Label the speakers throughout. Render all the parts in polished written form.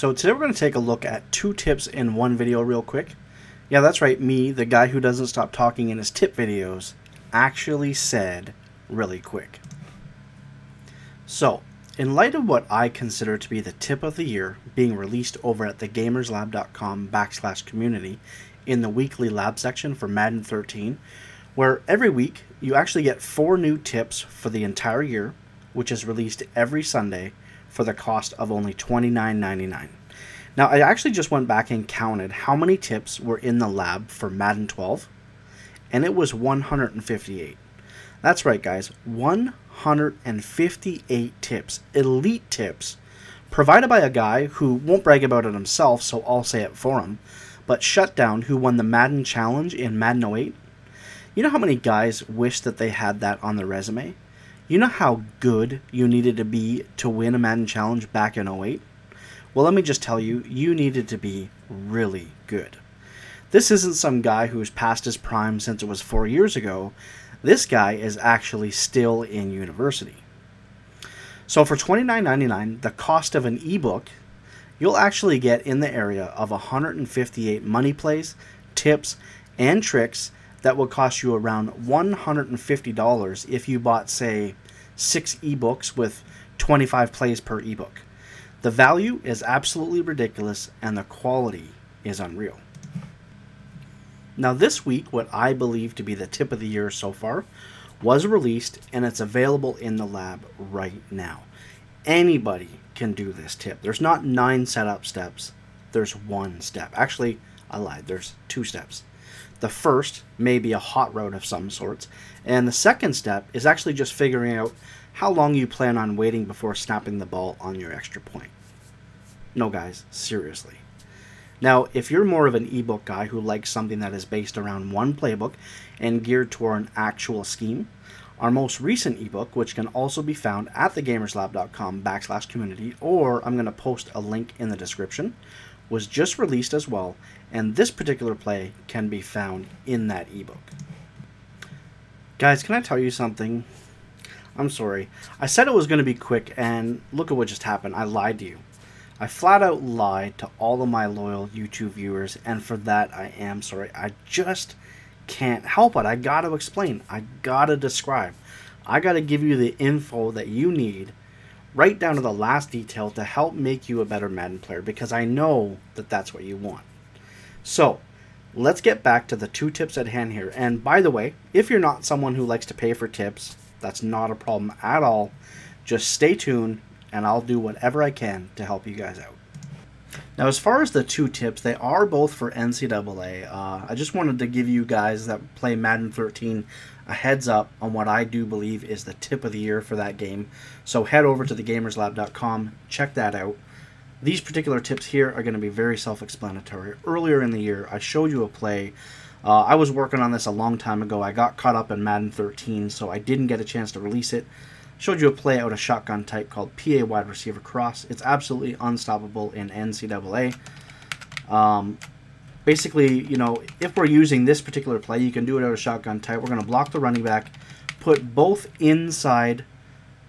Speaker 1: So today we're going to take a look at 2 tips in one video real quick. Yeah, that's right, me, the guy who doesn't stop talking in his tip videos, actually said really quick. So, in light of what I consider to be the tip of the year being released over at thegamerslab.com/community in the weekly lab section for Madden 13, where every week you actually get 4 new tips for the entire year, which is released every Sunday for the cost of only $29.99. Now, I actually just went back and counted how many tips were in the lab for Madden 12, and it was 158. That's right, guys, 158 tips, elite tips, provided by a guy who won't brag about it himself, so I'll say it for him, but Shutdown, who won the Madden Challenge in Madden 08. You know how many guys wish that they had that on their resume? You know how good you needed to be to win a Madden Challenge back in 08? Well, let me just tell you, you needed to be really good. This isn't some guy who's past his prime since it was 4 years ago. This guy is actually still in university. So for $29.99, the cost of an ebook, you'll actually get in the area of 158 money plays, tips, and tricks that will cost you around $150 if you bought, say, 6 ebooks with 25 plays per ebook. The value is absolutely ridiculous and the quality is unreal. Now this week, what I believe to be the tip of the year so far was released and it's available in the lab right now. Anybody can do this tip. There's not 9 setup steps, there's 1 step. Actually, I lied, there's 2 steps. The first may be a hot route of some sorts, and the second step is actually just figuring out how long you plan on waiting before snapping the ball on your extra point. No guys, seriously. Now, if you're more of an ebook guy who likes something that is based around one playbook and geared toward an actual scheme, our most recent ebook, which can also be found at thegamerslab.com/community, or I'm going to post a link in the description, was just released as well, and this particular play can be found in that ebook. Guys, can I tell you something? I'm sorry. I said it was going to be quick, and look at what just happened. I lied to you. I flat out lied to all of my loyal YouTube viewers, and for that I am sorry. I just can't help it. I gotta explain. I gotta describe. I gotta give you the info that you need, right down to the last detail, to help make you a better Madden player, because I know that that's what you want. So, let's get back to the 2 tips at hand here. And by the way, if you're not someone who likes to pay for tips, that's not a problem at all. Just stay tuned, and I'll do whatever I can to help you guys out. Now, as far as the 2 tips, they are both for NCAA. I just wanted to give you guys that play Madden 13 a heads up on what I do believe is the tip of the year for that game. So head over to thegamerslab.com, check that out. These particular tips here are going to be very self-explanatory. Earlier in the year, I showed you a play. I was working on this a long time ago. I got caught up in Madden 13, so I didn't get a chance to release it. Showed you a play out of shotgun type called PA wide receiver cross. It's absolutely unstoppable in NCAA. Basically, you know, if we're using this particular play, you can do it out of shotgun type. We're going to block the running back, put both inside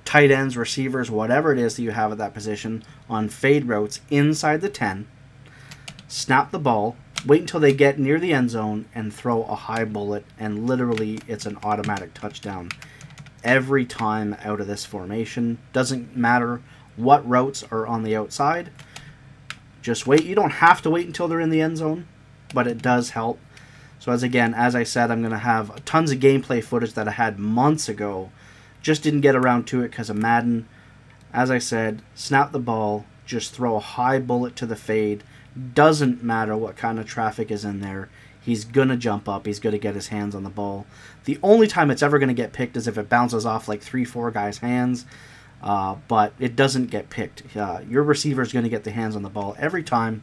Speaker 1: tight ends, receivers, whatever it is that you have at that position, on fade routes inside the 10, snap the ball, wait until they get near the end zone, and throw a high bullet, and literally it's an automatic touchdown every time out of this formation. Doesn't matter what routes are on the outside. Just wait. You don't have to wait until they're in the end zone, but it does help. So as I said, I'm going to have tons of gameplay footage that I had months ago. Just didn't get around to it because of Madden. As I said, snap the ball, just throw a high bullet to the fade. Doesn't matter what kind of traffic is in there. He's going to jump up. He's going to get his hands on the ball. The only time it's ever going to get picked is if it bounces off like 3-4 guys' hands. But it doesn't get picked. Your receiver is going to get the hands on the ball every time.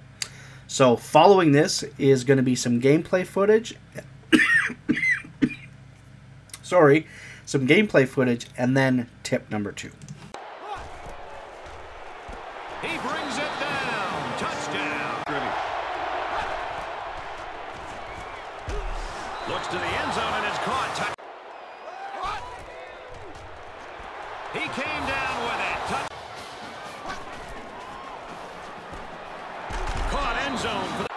Speaker 1: So following this is going to be some gameplay footage. Sorry. Some gameplay footage, and then tip number 2.
Speaker 2: He brings it down. Touchdown. Looks to the end zone and it's caught. He came down with it. end zone. For the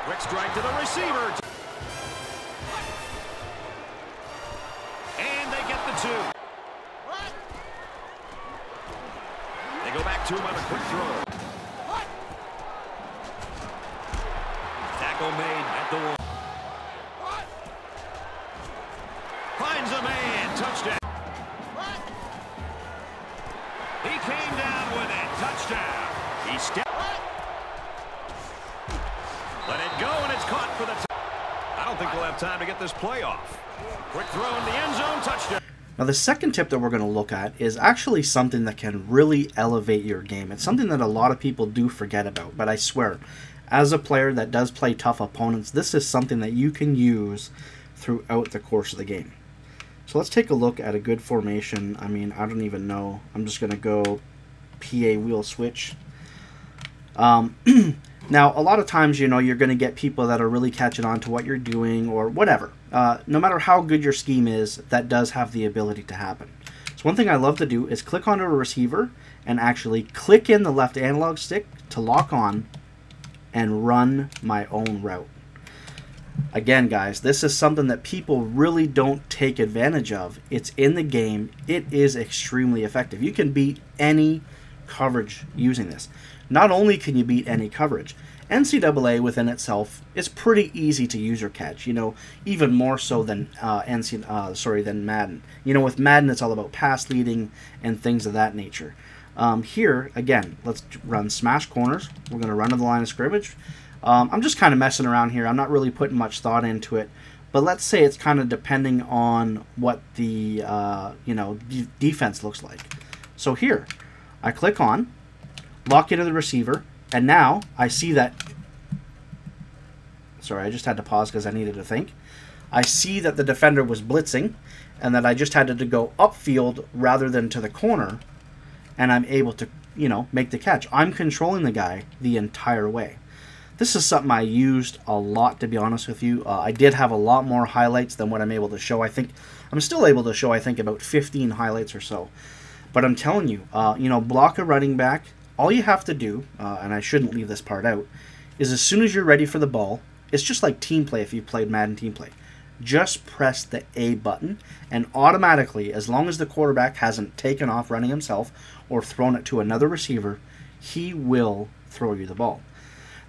Speaker 2: quick strike to the receiver. And they get the 2. They go back to him on a quick throw. Tackle made at the 1. Finds a man. Touchdown. He came down with it. Touchdown. He stepped. Let it go, and it's caught for the I don't think we'll have time to get this play off. Quick throw in the end zone. Touchdown.
Speaker 1: Now, the second tip that we're going to look at is actually something that can really elevate your game. It's something that a lot of people do forget about, but I swear, as a player that does play tough opponents, this is something that you can use throughout the course of the game. So let's take a look at a good formation. I mean, I don't even know. I'm just going to go PA wheel switch. Now, a lot of times, you know, you're going to get people that are really catching on to what you're doing or whatever. No matter how good your scheme is, that does have the ability to happen. So one thing I love to do is click onto a receiver and actually click in the left analog stick to lock on and run my own route. Again, guys, this is something that people really don't take advantage of. It's in the game. It is extremely effective. You can beat any coverage using this. Not only can you beat any coverage, NCAA within itself is pretty easy to use or catch, you know, even more so than than Madden. You know, with Madden, it's all about pass leading and things of that nature. Here, again, let's run smash corners. We're going to run to the line of scrimmage. I'm just kind of messing around here. I'm not really putting much thought into it. But let's say it's kind of depending on what the defense looks like. So here, I click on, lock into the receiver, and now I see that. Sorry, I just had to pause because I needed to think. I see that the defender was blitzing, and that I just had to go upfield rather than to the corner, and I'm able to, you know, make the catch. I'm controlling the guy the entire way. This is something I used a lot, to be honest with you. I did have a lot more highlights than what I'm able to show. I think I'm still able to show, I think, about 15 highlights or so. But I'm telling you, block a running back. All you have to do, and I shouldn't leave this part out, is as soon as you're ready for the ball, it's just like team play if you played Madden team play. Just press the A button, and automatically, as long as the quarterback hasn't taken off running himself or thrown it to another receiver, he will throw you the ball.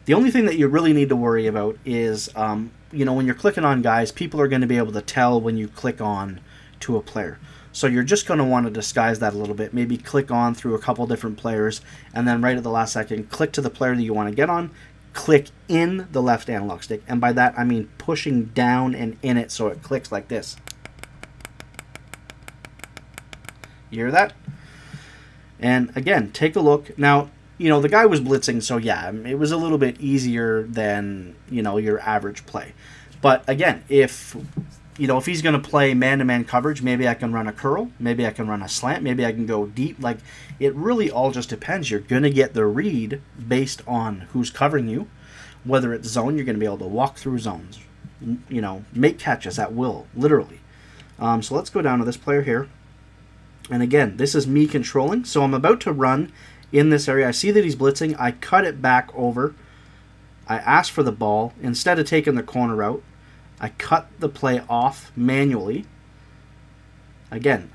Speaker 1: The only thing that you really need to worry about is, when you're clicking on guys, people are going to be able to tell when you click on to a player. So you're just going to want to disguise that a little bit. Maybe click on through a couple different players, and then right at the last second, click to the player that you want to get on, click in the left analog stick. And by that, I mean pushing down and in it so it clicks like this. You hear that? And again, take a look. Now, the guy was blitzing, so yeah, it was a little bit easier than, your average play. But again, if he's going to play man-to-man coverage, maybe I can run a curl, maybe I can run a slant, maybe I can go deep. Like, it really all just depends. You're going to get the read based on who's covering you. Whether it's zone, you're going to be able to walk through zones, make catches at will, literally. So let's go down to this player here. And again, this is me controlling. So I'm about to run in this area. I see that he's blitzing. I cut it back over. I ask for the ball. Instead of taking the corner route, I cut the play off manually. Again,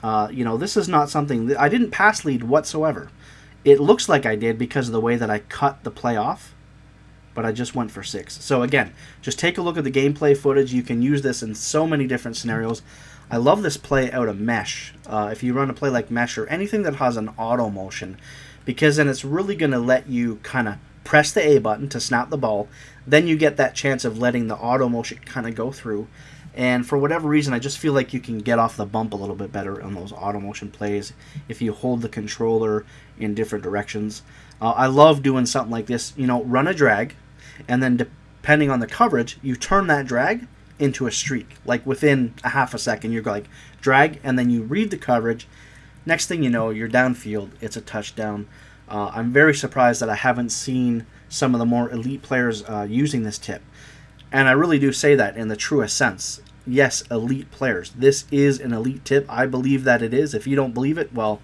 Speaker 1: this is not something I didn't pass lead whatsoever. It looks like I did because of the way that I cut the play off, but I just went for 6. So again, just take a look at the gameplay footage. You can use this in so many different scenarios. I love this play out of mesh. If you run a play like mesh or anything that has an auto motion, because then it's really going to let you kind of press the A button to snap the ball. Then you get that chance of letting the auto motion kind of go through. And for whatever reason, I just feel like you can get off the bump a little bit better on those auto motion plays if you hold the controller in different directions. I love doing something like this. Run a drag, and then depending on the coverage, you turn that drag into a streak. Like within a half a second, you're like drag, and then you read the coverage. Next thing you know, you're downfield. It's a touchdown. I'm very surprised that I haven't seen some of the more elite players using this tip. And I really do say that in the truest sense. Yes, elite players. This is an elite tip. I believe that it is. If you don't believe it, well,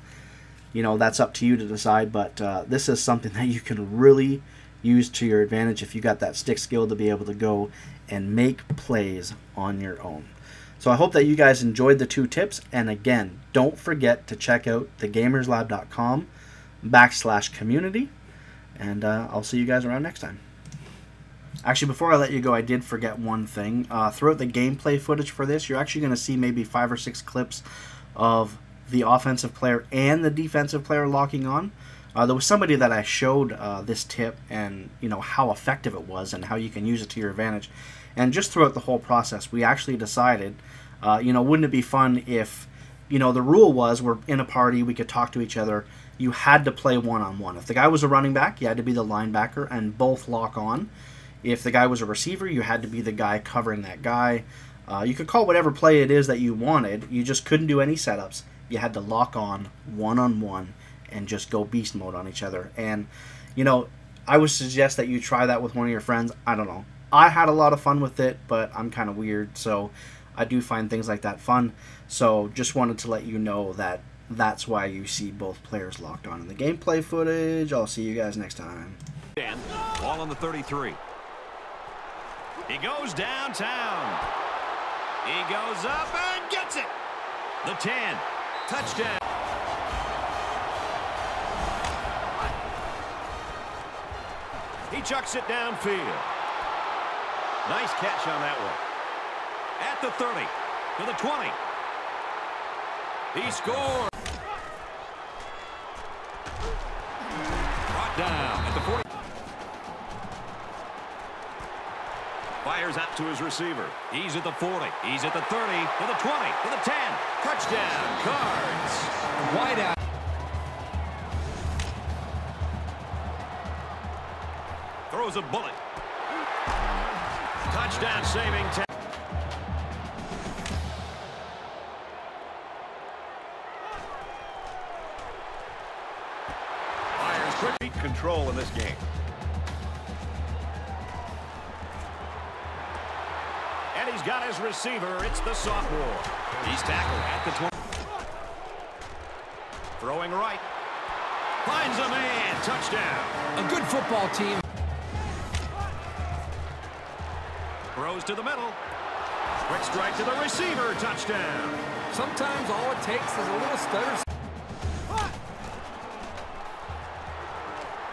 Speaker 1: you know, that's up to you to decide. But this is something that you can really use to your advantage if you got that stick skill to be able to go and make plays on your own. So I hope that you guys enjoyed the 2 tips. And again, don't forget to check out thegamerslab.com/community. And I'll see you guys around next time. Actually, before I let you go, I did forget one thing. Throughout the gameplay footage for this, you're actually going to see maybe 5 or 6 clips of the offensive player and the defensive player locking on. There was somebody that I showed this tip and, you know, how effective it was and how you can use it to your advantage. And just throughout the whole process, we actually decided, you know, wouldn't it be fun if, you know, the rule was we're in a party, we could talk to each other. You had to play one-on-one. If the guy was a running back, you had to be the linebacker and both lock on. If the guy was a receiver, you had to be the guy covering that guy. You could call whatever play it is that you wanted. You just couldn't do any setups. You had to lock on one-on-one and just go beast mode on each other. And, you know, I would suggest that you try that with one of your friends. I don't know. I had a lot of fun with it, but I'm kind of weird, so I do find things like that fun. So just wanted to let you know that that's why you see both players locked on in the gameplay footage. I'll see you guys next time.
Speaker 2: Ball on the 33. He goes downtown. He goes up and gets it. The 10. Touchdown. He chucks it downfield. Nice catch on that one. At the 30. To the 20. He scores. Brought down at the 40. Fires out to his receiver. He's at the 40. He's at the 30. To the 20. To the 10. Touchdown. Cards. Wide out. Throws a bullet. Touchdown saving 10. Fires quick control in this game. And he's got his receiver. It's the sophomore. He's tackled at the 20. Throwing right. Finds a man. Touchdown.
Speaker 3: A good football team.
Speaker 2: Throws to the middle. Quick strike to the receiver. Touchdown.
Speaker 3: Sometimes all it takes is a little stutter.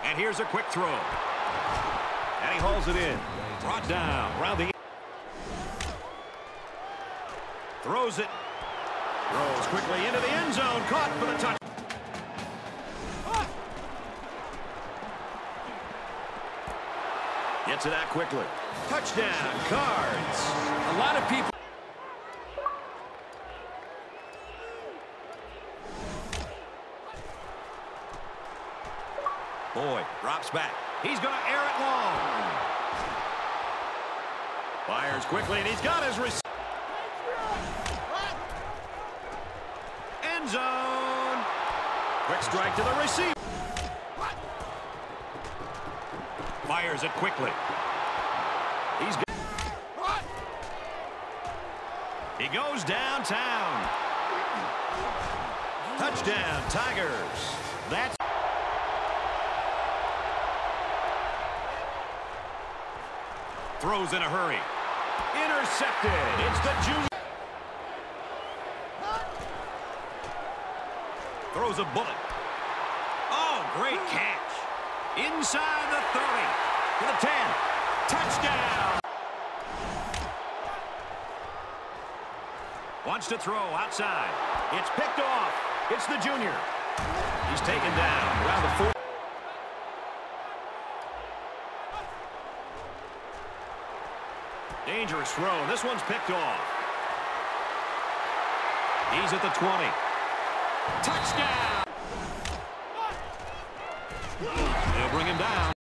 Speaker 2: And here's a quick throw. And he hauls it in. Brought down around the. Throws it. Throws quickly into the end zone. Caught for the touch. Gets it out quickly. Touchdown. Cards.
Speaker 3: A lot of people.
Speaker 2: Boyd drops back. He's going to air it long. Fires quickly, and he's got his receiver. End zone. Quick strike to the receiver. Fires it quickly. He's good. He goes downtown. Touchdown, Tigers. That's throws in a hurry. Intercepted. It's the junior. Throws a bullet. Oh, great catch. Inside the 30. To the 10. Touchdown. Wants to throw outside. It's picked off. It's the junior. He's taken down around the 40. Dangerous throw. This one's picked off. He's at the 20. Touchdown! They'll bring him down.